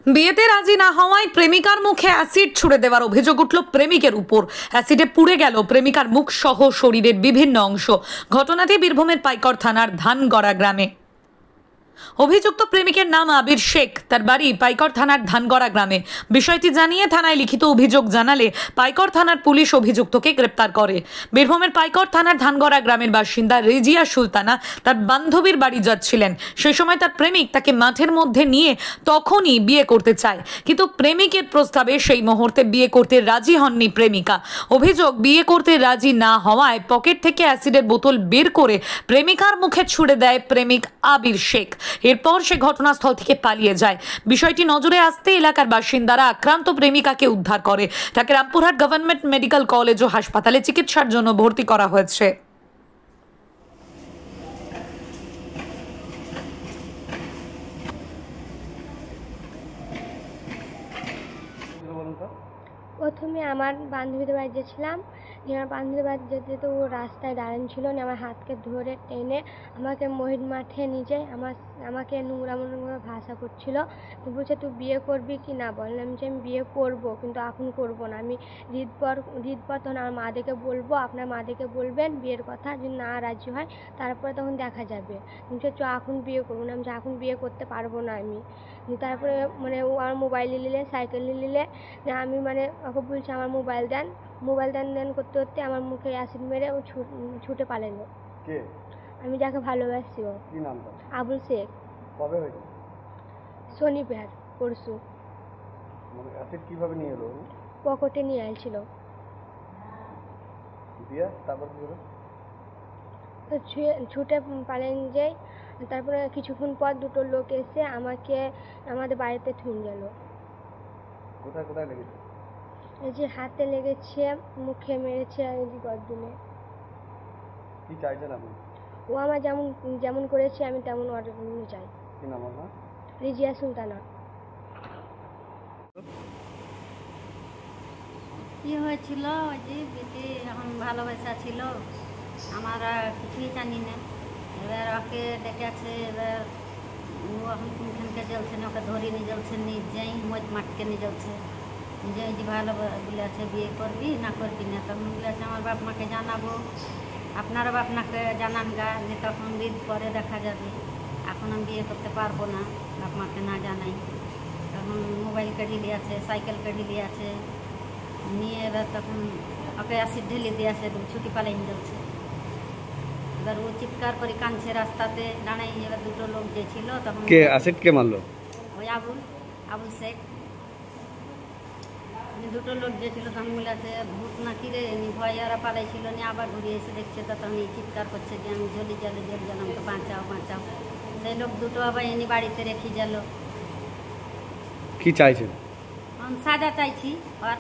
বিয়েতে রাজি না হওয়ায় প্রেমিকার মুখে অ্যাসিড ছুড়ে দেওয়ার অভিযোগ উঠল প্রেমিকের উপর। অ্যাসিডে পুড়ে গেল প্রেমিকার মুখ সহ শরীরের বিভিন্ন অংশ। ঘটনাটি বীরভূমের পাইকর থানার ধানগড়া গ্রামে। অভিযুক্ত প্রেমিকের নাম আবির শেখ, তার বাড়ি পাইকর থানার ধানগড়া গ্রামে। বিষয়টি জানিয়ে থানায় লিখিত অভিযোগ জানালে পাইকর থানার পুলিশ অভিযুক্তকে গ্রেপ্তার করে। বীরভূমের পাইকর থানার ধানগড়া গ্রামের বাসিন্দা রেজিয়া সুলতানা তার বান্ধবীর বাড়ি যাচ্ছিলেন। সেই সময় তার প্রেমিক তাকে মাঠের মধ্যে নিয়ে তখনই বিয়ে করতে চায়, কিন্তু প্রেমিকের প্রস্তাবে সেই মুহূর্তে বিয়ে করতে রাজি হননি প্রেমিকা। অভিযোগ, বিয়ে করতে রাজি না হওয়ায় পকেট থেকে অ্যাসিডের বোতল বের করে প্রেমিকার মুখে ছুড়ে দেয় প্রেমিক আবির শেখ। এরপর সে ঘটনাস্থল থেকে পালিয়ে যায়। বিষয়টি নজরে আসতে এলাকার বাসিন্দারা আক্রান্ত প্রেমিকাকে উদ্ধার করে। তাকে রামপুরহাট গভর্নমেন্ট মেডিকেল কলেজ ও হাসপাতালে চিকিৎসার জন্য ভর্তি করা হয়েছে। প্রথমে আমার বান্ধবীদের বাড়ি গেছিলাম। আমার বান্ধবীদের বাড়ি যেতে তো ও রাস্তায় দাঁড়ানো ছিল, আমার হাতকে ধরে টেনে আমাকে মহিষ মাঠে নিয়ে যায়। আমাকে নোংরা ভাষা করছিল। তো বলছে, তুই বিয়ে করবি কি না? বললাম যে আমি বিয়ে করব, কিন্তু এখন করব না। আমি ঈদ পর তখন আমার মাদেরকে বলবো, আপনার মাদেরকে বলবেন বিয়ের কথা, যদি না রাজি হয় তারপরে তখন দেখা যাবে। বলছে চ এখন বিয়ে করবো না। আমি এখন বিয়ে করতে পারবো না আমি। তারপরে ও আমার মোবাইল নিলে, সাইকেল নিলে, আমি ওকে বলছি আমার মোবাইল দেন করতে করতে আমার মুখে অ্যাসিড মেরে ও ছুটে পালালো। কে? আমি যাকে ভালোবাসি। ও কি নাম তার? আবুল শেখ। কবে হয়েছে? শনিবার, পরশু। অ্যাসিড কিভাবে নিয়ে এলো? পকেটে নিয়ে আসছিল। দিয়া তারপর কি হলো? তো ছুটে পালিয়ে যাই। তারপরে কিছুক্ষণ পর দুটো লোক এসে আমাকে আমাদের বাড়িতে থুয়ে গেল। কোথায় কোথায় লেগেছে? এই যে হাতে লেগেছে, মুখে মেরেছে, আর এই যে গর্দনে। কি চাইছেন আপনি? ও আমার যেমন করেছে আমি তেমন অর্ডার চাই। কি নাম আপনার? রেজিয়া সুলতানা। কি হয়েছিল? ওই যে বেটি এখন ভালোবাসা ছিল, আমরা কিছুই জানি না। এবার ওকে ডেকেছে, এবার ও এখন কোনখানকে জ্বলছে না, ওকে ধরে নিয়ে জ্বলছে, নিজেই মদ মাঠকে নিয়ে জ্বলছে। নিজে যে ভালো বলেছে বিয়ে করবি না করবি না, তখন বলেছে আমার বাপ মাকে জানাবো, আপনারা বাপ মাকে জানান গা, যে তখন ঈদ পরে দেখা যাবে। এখন আমি বিয়ে করতে পারবো না বাপ মাকে না জানাই। তখন মোবাইল কেটে দিয়েছে, সাইকেল কেটে দিয়েছে, নিয়ে এবার তখন ওকে অ্যাসিড ঢেলে দিয়েছে, ছুটি পালাই জ্বলছে। এবার ও চিৎকার করে কাঁদছে রাস্তাতে দাঁড়াই। এবার দুটো লোক যে ছিল তখন কে অ্যাসিড কে মারলো? ওই আবুল শেখ। দুটো লোক যে ছিল তখন বলেছে ভূত না কিরে, ভয় ওরা পালাইছিল, নিয়ে আবার ঘুরে এসে দেখছে তখন চিৎকার করছে যে আমি জলি আমাকে বাঁচাও। সেই লোক দুটো আবার এনে বাড়িতে রেখে গেল। কি চাইছেন? সাজা চাইছি। আর